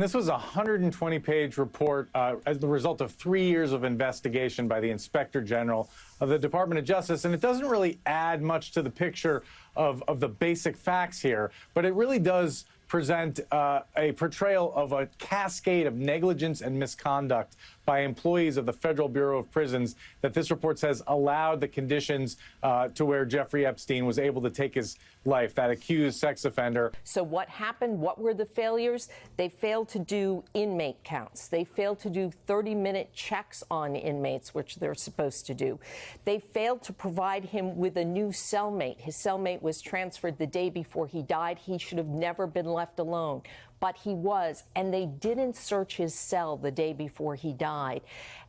This was a 120-page report as the result of 3 years of investigation by the Inspector General of the Department of Justice. And it doesn't really add much to the picture of the basic facts here, but it really does present a portrayal of a cascade of negligence and misconduct by employees of the Federal Bureau of Prisons that this report says allowed the conditions to where Jeffrey Epstein was able to take his life, that accused sex offender. So what happened? What were the failures? They failed to do inmate counts. They failed to do 30-minute checks on inmates, which they're supposed to do. They failed to provide him with a new cellmate. His cellmate was transferred the day before he died. He should have never been left alone, but he was, and they didn't search his cell the day before he died.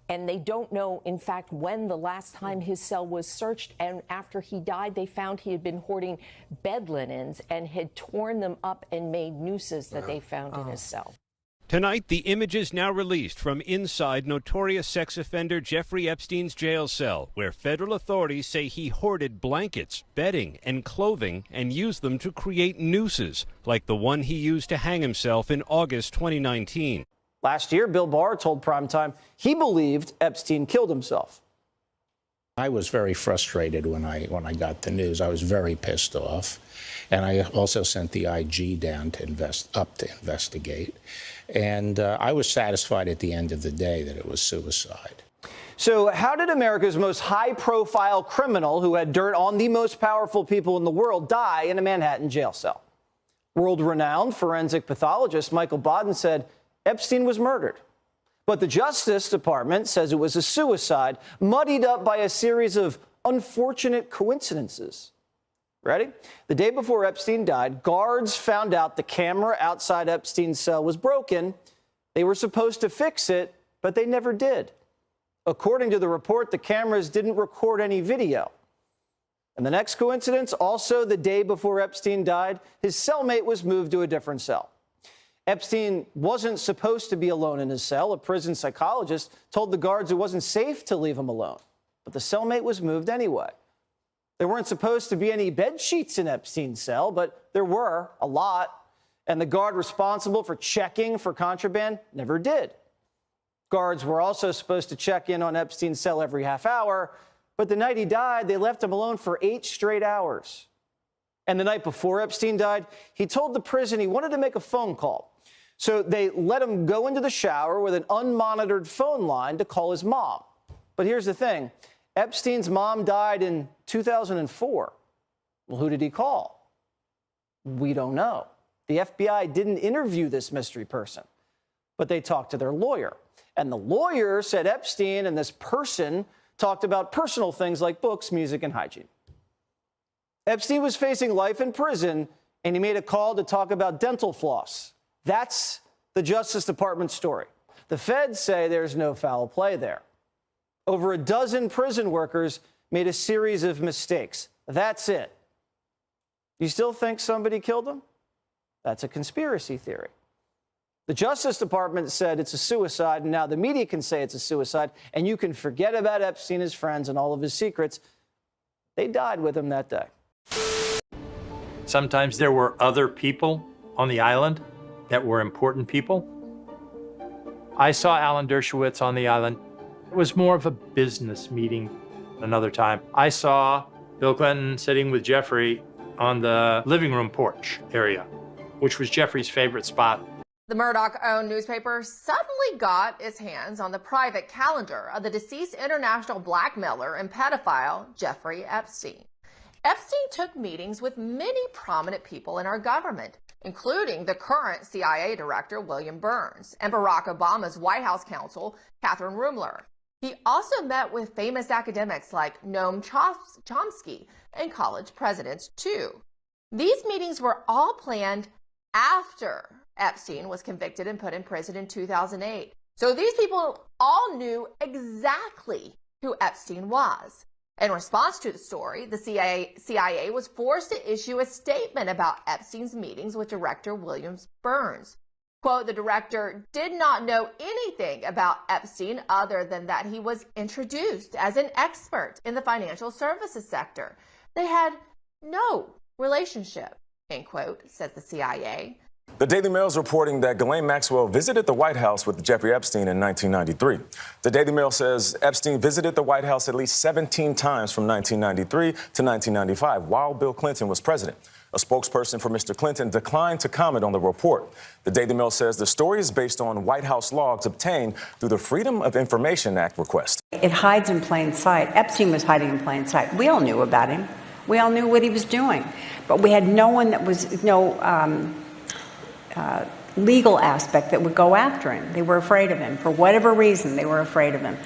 And they don't know, in fact, when the last time his cell was searched. And after he died, they found he had been hoarding bed linens and had torn them up and made nooses that they found in his cell. Tonight, the images now released from inside notorious sex offender Jeffrey Epstein's jail cell, where federal authorities say he hoarded blankets, bedding, and clothing and used them to create nooses, like the one he used to hang himself in August 2019. Last year, Bill Barr told Primetime he believed Epstein killed himself. I was very frustrated when I got the news. I was very pissed off. And I also sent the IG down to investigate. And I was satisfied at the end of the day that it was suicide. So how did America's most high-profile criminal, who had dirt on the most powerful people in the world, die in a Manhattan jail cell? World-renowned forensic pathologist Michael Baden said Epstein was murdered. But the Justice Department says it was a suicide, muddied up by a series of unfortunate coincidences. Ready? The day before Epstein died, guards found out the camera outside Epstein's cell was broken. They were supposed to fix it, but they never did. According to the report, the cameras didn't record any video. And the next coincidence, also the day before Epstein died, his cellmate was moved to a different cell. Epstein wasn't supposed to be alone in his cell. A prison psychologist told the guards it wasn't safe to leave him alone, but the cellmate was moved anyway. There weren't supposed to be any bed sheets in Epstein's cell, but there were a lot, and the guard responsible for checking for contraband never did. Guards were also supposed to check in on Epstein's cell every half hour, but the night he died, they left him alone for 8 straight hours. And the night before Epstein died, he told the prison he wanted to make a phone call. So they let him go into the shower with an unmonitored phone line to call his mom. But here's the thing. Epstein's mom died in 2004. Well, who did he call? We don't know. The FBI didn't interview this mystery person, but they talked to their lawyer. And the lawyer said Epstein and this person talked about personal things like books, music, and hygiene. Epstein was facing life in prison, and he made a call to talk about dental floss. That's the Justice Department story. The feds say there's no foul play there. Over a dozen prison workers made a series of mistakes. That's it. You still think somebody killed him? That's a conspiracy theory. The Justice Department said it's a suicide, and now the media can say it's a suicide, and you can forget about Epstein, his friends, and all of his secrets. They died with him that day. Sometimes there were other people on the island that were important people. I saw Alan Dershowitz on the island. It was more of a business meeting another time. I saw Bill Clinton sitting with Jeffrey on the living room porch area, which was Jeffrey's favorite spot. The Murdoch-owned newspaper suddenly got its hands on the private calendar of the deceased international blackmailer and pedophile Jeffrey Epstein. Epstein took meetings with many prominent people in our government, including the current CIA director, William Burns, and Barack Obama's White House counsel, Catherine Rumler. He also met with famous academics like Noam Chomsky and college presidents, too. These meetings were all planned after Epstein was convicted and put in prison in 2008. So these people all knew exactly who Epstein was. In response to the story, the CIA was forced to issue a statement about Epstein's meetings with director William Burns. Quote, the director did not know anything about Epstein other than that he was introduced as an expert in the financial services sector. They had no relationship, end quote, says the CIA. The Daily Mail is reporting that Ghislaine Maxwell visited the White House with Jeffrey Epstein in 1993. The Daily Mail says Epstein visited the White House at least 17 times from 1993 to 1995 while Bill Clinton was president. A spokesperson for Mr. Clinton declined to comment on the report. The Daily Mail says the story is based on White House logs obtained through the Freedom of Information Act request. It hides in plain sight. Epstein was hiding in plain sight. We all knew about him. We all knew what he was doing. But we had no one that was, legal aspect that would go after him. They were afraid of him. For whatever reason, they were afraid of him.